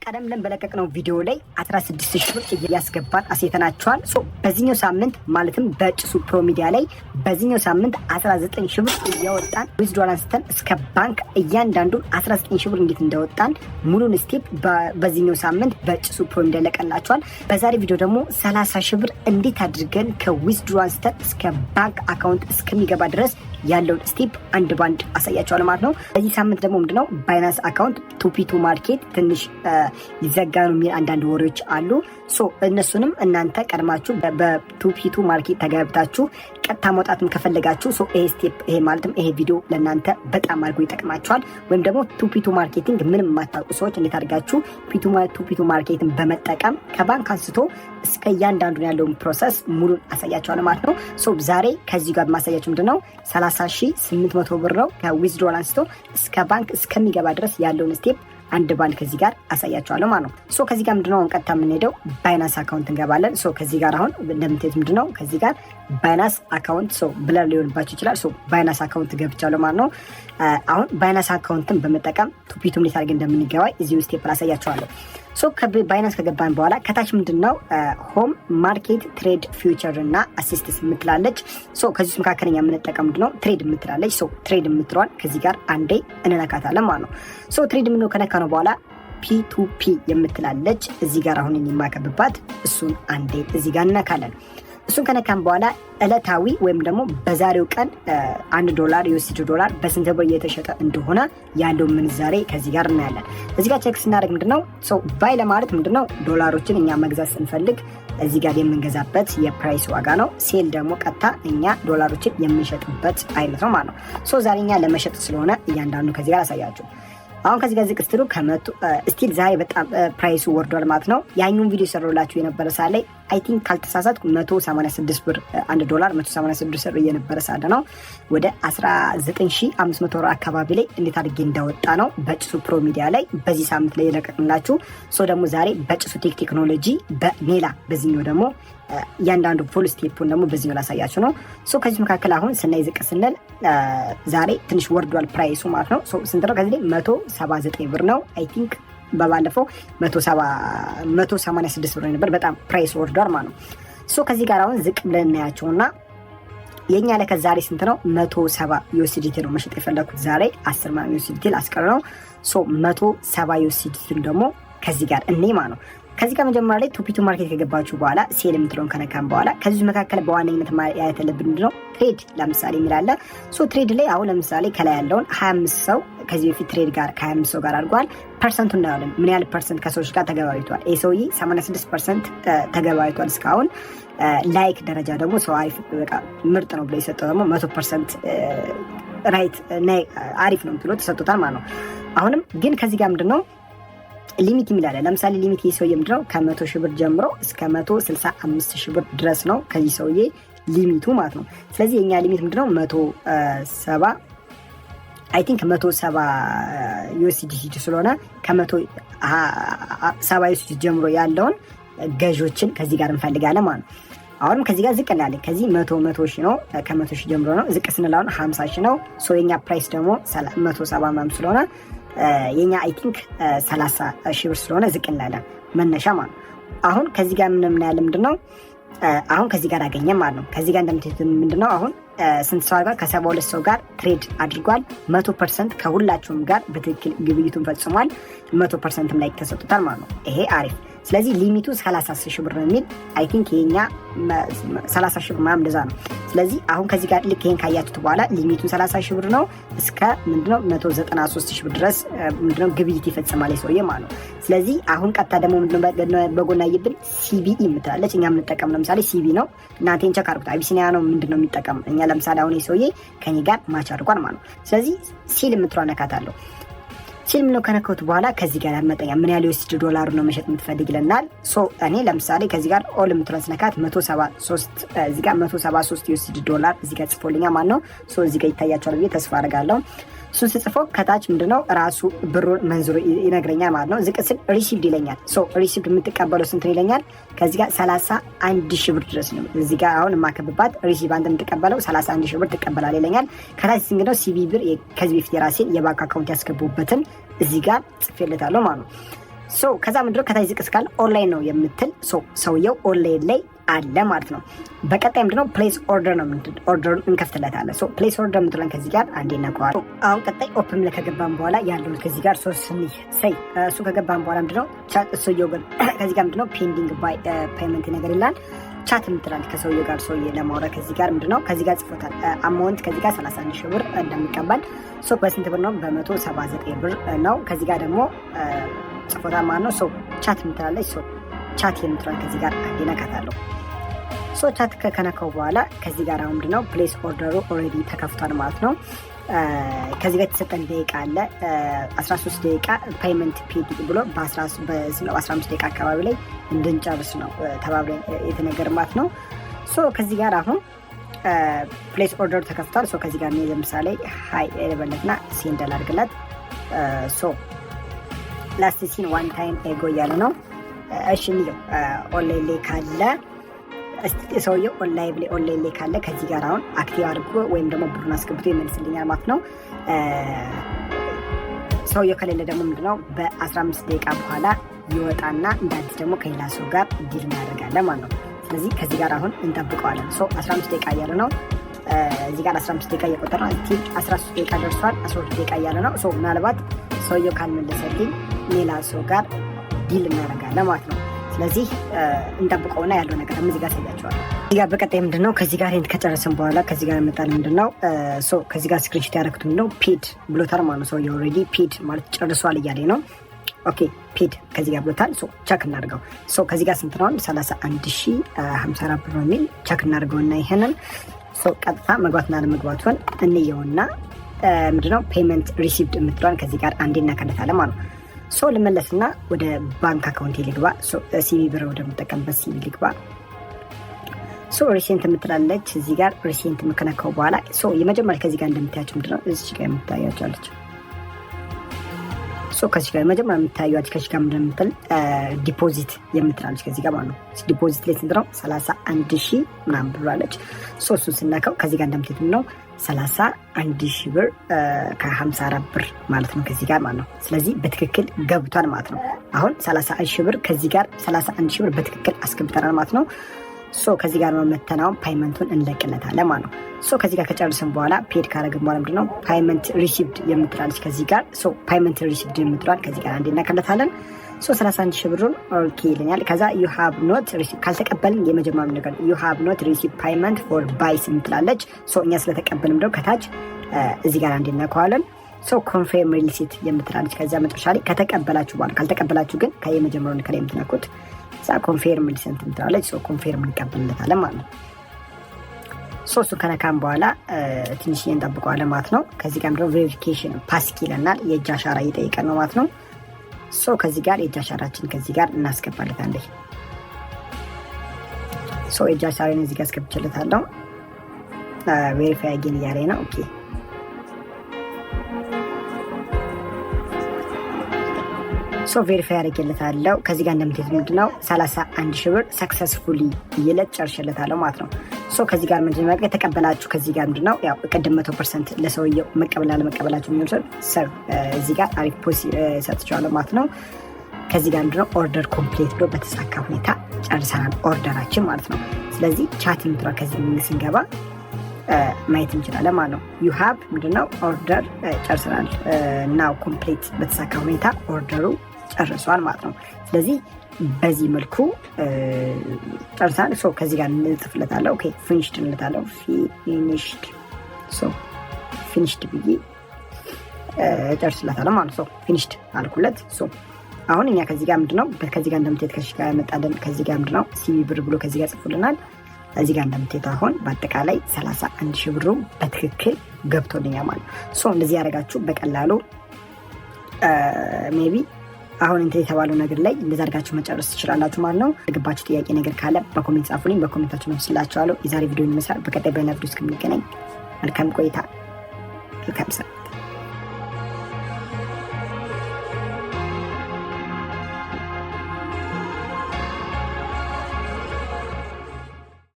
ቀደም ብለን በለቀቅነው ቪዲዮ ላይ 16000 ብር እያስገባን አሳይተናችኋል። በዚህኛው ሳምንት ማለትም በጭሱ ፕሮ ሚዲያ ላይ በዚህኛው ሳምንት 19000 ብር እያወጣን ዊዝድሮል አንስተን እስከ ባንክ እያንዳንዱ 19000 ብር እንዴት እንዳወጣን ሙሉን ስቴፕ በዚህኛው ሳምንት በጭሱ ፕሮ ሚዲያ ለቀላችኋል። በዛሬ ቪዲዮ ደግሞ 30000 ብር እንዴት አድርገን ከዊዝድሮል አንስተን እስከ ባንክ አካውንት እስከሚገባ ድረስ ያለውን ስቴፕ አንድ ባንድ አሳያችኋል ማለት ነው። በዚህ ሳምንት ደግሞ ምንድነው ባይናንስ አካውንት ቱፒቱ ማርኬት ትንሽ ይዘጋኑ የሚል አንዳንድ ወሬዎች አሉ። እነሱንም እናንተ ቀድማችሁ በቱፒቱ ማርኬት ተገብታችሁ ቀጥታ መውጣትም ከፈለጋችሁ ይሄ ስቴፕ ይሄ ማለትም ይሄ ቪዲዮ ለእናንተ በጣም አድርጎ ይጠቅማችኋል። ወይም ደግሞ ቱፒቱ ማርኬቲንግ ምንም የማታውቁ ሰዎች እንዴት አድርጋችሁ ቱፒቱ ማርኬትን በመጠቀም ከባንክ አንስቶ እስከ እያንዳንዱ ያለውን ፕሮሰስ ሙሉን አሳያችኋል ማለት ነው። ዛሬ ከዚህ ጋር ማሳያችሁ ምንድነው 30800 ብር ነው ከዊዝድሮል አንስቶ እስከ ባንክ እስከሚገባ ድረስ ያለውን ስቴፕ አንድ ባንድ ከዚህ ጋር አሳያችኋለሁ ማለት ነው። ከዚህ ጋር ምንድነው አሁን ቀጥታ የምንሄደው ባይናንስ አካውንት እንገባለን። ከዚህ ጋር አሁን እንደምትሄድ ምንድነው ከዚህ ጋር ባይናንስ አካውንት ብለር ሊሆንባችሁ ይችላል። ባይናንስ አካውንት ገብቻለሁ ማለት ነው። አሁን ባይናንስ አካውንትን በመጠቀም ቱፒቱ እንዴት አድርገን እንደምንገባ እዚሁ ስቴፕ አሳያችኋለሁ። ባይናንስ ከገባን በኋላ ከታች ምንድነው ሆም ማርኬት ትሬድ ፊውቸር እና አሲስትስ የምትላለች። ከዚህ መካከለኛ የምንጠቀም ምንድነው ትሬድ የምትላለች። ትሬድ የምትለዋል ከዚህ ጋር አንዴ እንነካታለን ማለት ነው። ትሬድ ምንድነው ከነካ ነው በኋላ ፒ2ፒ የምትላለች እዚህ ጋር አሁን የማከብባት እሱን አንዴ እዚህ ጋር እንነካለን። እሱን ከነካን በኋላ እለታዊ ወይም ደግሞ በዛሬው ቀን $1 ዩኤስዲ ዶላር በስንት ብር እየተሸጠ እንደሆነ ያለው ምንዛሬ ከዚህ ጋር እናያለን። እዚህ ጋር ቼክ ስናደርግ ምንድነው ባይ ለማለት ምንድነው ዶላሮችን እኛ መግዛት ስንፈልግ እዚህ ጋር የምንገዛበት የፕራይስ ዋጋ ነው። ሴል ደግሞ ቀጥታ እኛ ዶላሮችን የምንሸጥበት አይነት ነው ማለት ነው። ዛሬ እኛ ለመሸጥ ስለሆነ እያንዳንዱ ከዚህ ጋር አሳያችሁ። አሁን ከዚህ ጋር ዝቅ ስትሉ ስቲል ዛሬ በጣም ፕራይሱ ወርዷል ማለት ነው። ያኛውን ቪዲዮ ሰራላችሁ የነበረ ሰዓት ላይ አይ ቲንክ ካልተሳሳትኩ 186 ብር $1 186 ብር የነበረ ሰዓት ነው ወደ 19500 ብር አካባቢ ላይ እንዴት አድርጌ እንዳወጣ ነው በጭሱ ፕሮ ሚዲያ ላይ በዚህ ሳምንት ላይ የለቀቅላችሁ። ደግሞ ዛሬ በጭሱ ቴክኖሎጂ በኔላ በዚህኛው ደግሞ እያንዳንዱ ፉል ስቴፑን ደግሞ በዚህኛው ላሳያችሁ ነው። ከዚህ መካከል አሁን ስናይ ዝቅ ስንል ዛሬ ትንሽ ወርዷል ፕራይሱ ማለት ነው። ስንት ነው? ከዚህ ላይ 179 ብር ነው አይ ቲንክ በባለፈው 186 ብር ነበር። በጣም ፕራይስ ወርዷል ማለት ነው። ከዚህ ጋር አሁን ዝቅ ብለን እናያቸውና የኛ ለከ ዛሬ ስንት ነው? 170 ዩኤስዲቲ ነው መሸጥ የፈለኩት ዛሬ 10 ማን ዩኤስዲቲ አስቀር ነው። 170 ዩኤስዲቲ ደግሞ ከዚህ ጋር እኔ ማለት ነው። ከዚህ ጋር መጀመሪያ ላይ ቱፒቱ ማርኬት ከገባችሁ በኋላ ሴል የምትለውን ከነካም በኋላ ከዚህ መካከል በዋነኝነት ማየት ያለብን ምንድነው ትሬድ ለምሳሌ የሚላለ ትሬድ ላይ አሁን ለምሳሌ ከላይ ያለውን 25 ሰው ከዚህ በፊት ትሬድ ጋር ከ25 ሰው ጋር አድርጓል። ፐርሰንቱ እናያለን ምን ያህል ፐርሰንት ከሰዎች ጋር ተገባይቷል። ኤሶኢ 86% ተገባይቷል እስካሁን። ላይክ ደረጃ ደግሞ ሰው አሪፍ በቃ ምርጥ ነው ብሎ የሰጠው ደግሞ 100% ራይት አሪፍ ነው ብሎ ተሰጥቶታል ማለት ነው። አሁንም ግን ከዚህ ጋር ምንድነው ሊሚት የሚላለ ለምሳሌ ሊሚት የሰውዬ ምንድነው ከ100,000 ብር ጀምሮ እስከ 165,000 ብር ድረስ ነው ከዚህ ሰውዬ ሊሚቱ ማለት ነው። ስለዚህ የኛ ሊሚት ምንድነው 170 አይ ቲንክ 170 ዩኤስዲቲ ስለሆነ ከ170 ዩኤስዲቲ ጀምሮ ያለውን ገዦችን ከዚህ ጋር እንፈልጋለን ማለት ነው። አሁንም ከዚህ ጋር ዝቅ እናያለን። ከዚህ 100,000 ነው ከ100,000 ጀምሮ ነው። ዝቅ ስንል አሁን 50,000 ነው። የኛ ፕራይስ ደግሞ 170 ምናምን ስለሆነ የኛ አይ ቲንክ 30,000 ብር ስለሆነ ዝቅ እንላለን መነሻ ማለት ነው። አሁን ከዚህ ጋር ምን ያለ ምንድነው አሁን ከዚህ ጋር አገኘ ማለት ነው። ከዚህ ጋር እንደምትሄድ ምንድነው አሁን ስንት ሰው ጋር ከ72 ሰው ጋር ትሬድ አድርጓል። 100% ከሁላችሁም ጋር በትክክል ግብይቱን ፈጽሟል። 100%ም ላይ ተሰጥቷል ማለት ነው። ይሄ አሪፍ። ስለዚህ ሊሚቱ 30,000 ብር ነው የሚል አይ ቲንክ የኛ 30,000 ብር ማለት እንደዛ ነው። ስለዚህ አሁን ከዚህ ጋር ልክ ይሄን ካያችሁት በኋላ ሊሚቱ 30,000 ብር ነው እስከ ምንድነው 193,000 ብር ድረስ ምንድነው ግብይት ይፈጽማል የሰውዬ ማለት ነው። ስለዚህ አሁን ቀጥታ ደግሞ ምንድነው በጎና ይብን ሲቢኢ የምትላለች እኛ የምንጠቀም ለምሳሌ ሲቢ ነው። እናንተን ቼክ አድርጉት። አቢሲኒያ ነው ምንድነው የሚጠቀም እኛ ለምሳሌ አሁን የሰውዬ ከኔ ጋር ማች አድርጓል ማለት ነው። ስለዚህ ሲል የምትለው ነካታለሁ። ሲል ምነው ከነካሁት በኋላ ከዚህ ጋር ያመጣኛ ምን ያህል ዩኤስዲ ዶላር ነው መሸጥ የምትፈልግ ይለናል። እኔ ለምሳሌ ከዚህ ጋር ኦል የምትለውን ነካት 173 እዚህ ጋር 173 ዩኤስዲ ዶላር እዚህ ጋር ጽፎልኛል ማለት ነው። እዚህ ጋር ይታያችኋል ብዬ ተስፋ አደርጋለሁ። እሱን ስጽፈው ከታች ምንድነው ራሱ ብሩን መንዝሮ ይነግረኛል ማለት ነው። ዝቅ ስል ሪሲቭድ ይለኛል። ሪሲቭድ የምትቀበለው ስንት ነው ይለኛል። ከዚህ ጋር 31,000 ብር ድረስ ነው። እዚህ ጋር አሁን የማከብባት ሪሲቭ አንተ የምትቀበለው 31,000 ብር ትቀበላል ይለኛል። ከታች እንግዲህ ሲቢ ብር ከዚህ በፊት የራሴን የባንክ አካውንት ያስገቡበትን እዚህ ጋር ጽፌለታለሁ ማለት ነው። ከዛ ምንድነው ከታይ ዝቅ እስካለ ኦንላይን ነው የምትል ሰውየው ኦንላይን ላይ አለ ማለት ነው። በቀጣይ ምንድነው ፕሌስ ኦርደር ነው ኦርደሩን እንከፍትለታለን። ፕሌስ ኦርደር ምትለን ከዚህ ጋር አንዴ እናቀዋል። አሁን ቀጣይ ኦፕን ላይ ከገባን በኋላ ያለውን ከዚህ ጋር እሱ ከገባን በኋላ ምንድነው ሰውየው ግን ከዚህ ጋር ምንድነው ፔንዲንግ ባይ ፔመንት ነገር ይላል። ቻት ምትላል ከሰውየው ጋር ለማውራት ከዚህ ጋር ምንድነው ከዚህ ጋር ጽፎታል። አማውንት ከዚህ ጋር 31 ሺህ ብር እንደሚቀበል በስንት ብር ነው? በ179 ብር ነው። ከዚህ ጋር ደግሞ ጽፎታል ማለት ነው። ቻት ምትላለች። ቻት የምትላል ከዚህ ጋር አንዴ ነካታለሁ። ቻት ከነካው በኋላ ከዚህ ጋር አሁን ምንድነው ፕሌስ ኦርደሩ ኦልሬዲ ተከፍቷል ማለት ነው። ከዚህ ጋር የተሰጠን ደቂቃ አለ 13 ደቂቃ ፔመንት ፔድ ብሎ በ15 ደቂቃ አካባቢ ላይ እንድንጨርስ ነው ተባብለን የተነገር ማለት ነው። ከዚህ ጋር አሁን ፕሌስ ኦርደሩ ተከፍቷል። ከዚህ ጋር ለምሳሌ ሃይ የበለትና ሴንደል አድርግላት ላስት ሲን ዋን ታይም ኤጎ እያለ ነው። እሺ እንየው ኦንላይን ላይ ካለ ሰውየው ኦንላይን ላይ ካለ ከዚህ ጋር አሁን አክቲቭ አድርጎ ወይም ደግሞ ብሩን አስገብቶ ይመልስልኛል ማለት ነው። ሰውየው ከሌለ ደግሞ ምንድነው በ15 ደቂቃ በኋላ ይወጣና እንደ አዲስ ደግሞ ከሌላ ሰው ጋር ዲል እናደርጋለን ማለት ነው። ስለዚህ ከዚህ ጋር አሁን እንጠብቀዋለን። 15 ደቂቃ እያለ ነው። እዚህ ጋር 15 ደቂቃ እየቆጠረ ነው። 13 ደቂቃ ደርሷል። 12 ደቂቃ እያለ ነው። ምናልባት ሰውየው ካልመለሰልኝ ሌላ ሰው ጋር ዲል እናደርጋለን ማለት ነው። ስለዚህ እንጠብቀውና ያለው ነገር ደግሞ እዚህ ጋር ታያቸዋለሁ። እዚህ ጋር በቀጣይ ምንድነው ከዚህ ጋር ከጨረስን በኋላ ከዚህ ጋር መጣል ምንድነው ከዚህ ጋር ስክሪንሾት ያደረኩት ምንድነው ፔድ ብሎታል ማለት ነው። ሰውየው ኦልሬዲ ፔድ ማለት ጨርሷል እያለኝ ነው። ኦኬ ፔድ ከዚህ ጋር ብሎታል። ቸክ እናድርገው። ከዚህ ጋር ስንት ነው? 31054 ብር ነው የሚል ቸክ እናድርገውና ይሄንን ቀጥታ መግባትና ለመግባቱን እንየውና ምንድነው ፔመንት ሪሲቭድ የምትሏን ከዚህ ጋር አንዴ እናከለታለን ማለት ነው። ልመለስና ወደ ባንክ አካውንት ልግባ። ሲቢ ብር ወደምጠቀምበት ሲቢ ልግባ። ሪሴንት የምትላለች እዚህ ጋር ሪሴንት የምከነካው በኋላ የመጀመሪያ ከዚህ ጋር እንደምታያቸው ምንድነው እዚህ ጋር የምታያቸዋለች። ከዚህ ጋር መጀመሪያ የምታዩት ከዚህ ጋር እንደምትል ዲፖዚት የምትላለች ከዚህ ጋር ማለት ነው። ዲፖዚት ላይ ስንት ነው? 31 ሺህ ምናምን ብር አለች። እሱን ስናከው ከዚህ ጋር እንደምትሄድ ነው 31 ሺህ ብር ከ54 ብር ማለት ነው ከዚህ ጋር ማለት ነው። ስለዚህ በትክክል ገብቷል ማለት ነው። አሁን 31 ሺህ ብር ከዚህ ጋር 31 ሺህ ብር በትክክል አስገብተናል ማለት ነው። ከዚህ ጋር መመተናውን ፓይመንቱን እንለቅለታለን ማለት ነው። ከዚህ ጋር ከጨርስን በኋላ ፔድ ካረግን በኋላ ምንድነው ፓይመንት ሪሲቭድ የምትላለች ከዚህ ጋር ፓይመንት ሪሲቭድ የምትላል ከዚህ ጋር አንዴ እናከለታለን። 31 ሺህ ብሩን ኦኬ ይለኛል። ከዛ ዩ ሃቭ ኖት ሪሲቭ ካልተቀበልን የመጀመሪያው ነገር ዩ ሃቭ ኖት ሪሲቭ ፓይመንት ፎር ባይስ የምትላለች እኛ ስለተቀበልን ምንድነው ከታች እዚህ ጋር አንዴ እናከዋለን። ኮንፌርም ሪሲት የምትላለች ከዛ መጨረሻ ላይ ከተቀበላችሁ በኋላ ካልተቀበላችሁ ግን ከየመጀመሪያውን ከላይ የምትነኩት ኮንፌርም ሊሰንት ምትላለች ኮንፌርም እንቀበልለታለን ማለት ነው። እሱ ከነካም በኋላ ትንሽ እንጠብቀዋለን ማለት ነው። ከዚህ ጋር ምንድነው ቬሪፊኬሽን ፓስኪ ይለናል። የእጅ አሻራ እየጠየቀን ነው ማለት ነው። ከዚህ ጋር የእጅ አሻራችን ከዚህ ጋር እናስገባለታለን። የእጅ አሻራን እዚህ ጋር አስገብቼለታለሁ። ቬሪፋይ አጌን እያለኝ ነው። ኦኬ ቬሪፋይ አድርጌለታለሁ። ከዚህ ጋር እንደምትሄድ ምንድነው 31 ሺህ ብር ሰክሰስፉሊ እየለት ጨርሼለታለሁ ማለት ነው። ከዚህ ጋር ምንድነው የተቀበላችሁ ከዚህ ጋር ምንድነው ያው ቅድም 100% ለሰውየው መቀበል አለመቀበላችሁ የሚወሰድ እዚህ ጋር አሪፍ ፖሲ ሰጥቻለሁ ማለት ነው። ከዚህ ጋር ምንድነው ኦርደር ኮምፕሊት ብሎ በተሳካ ሁኔታ ጨርሰናል ኦርደራችን ማለት ነው። ስለዚህ ቻት ምትራ ከዚህ ስንገባ ማየት እንችላለን ማለት ነው። ዩ ሃቭ ምንድነው ኦርደር ጨርሰናል ናው ኮምፕሊት በተሳካ ሁኔታ ኦርደሩ ጨርሷል ማለት ነው። ስለዚህ በዚህ መልኩ ጨርሰናል። ከዚህ ጋር እንጽፍለታለሁ። ኦኬ ፊኒሽድ እንለታለሁ። ፊኒሽድ ብዬ ጨርስለታለሁ ማለት ነው። ፊኒሽድ አልኩለት። አሁን እኛ ከዚህ ጋር ምንድነው ከዚህ ጋር እንደምትሄድ ከዚህ ጋር ያመጣልን ከዚህ ጋር ምንድነው ሲቢ ብር ብሎ ከዚህ ጋር ጽፎልናል። እዚህ ጋር እንደምትሄድ አሁን በአጠቃላይ 31 ሺህ ብሩ በትክክል ገብቶልኛል ማለት ነው። እንደዚህ ያደርጋችሁ በቀላሉ ሜቢ አሁን እንትን የተባለው ነገር ላይ እንደዛ አድርጋችሁ መጨረስ ትችላላችሁ ማለት ነው። የገባችሁ ጥያቄ ነገር ካለ በኮሜንት ጻፉልኝ። በኮሜንታችሁ መልስላችኋለሁ። የዛሬ ቪዲዮ ይመስላል። በቀጣይ በሌላ ቪዲዮ እስከምንገናኝ መልካም ቆይታ። መልካም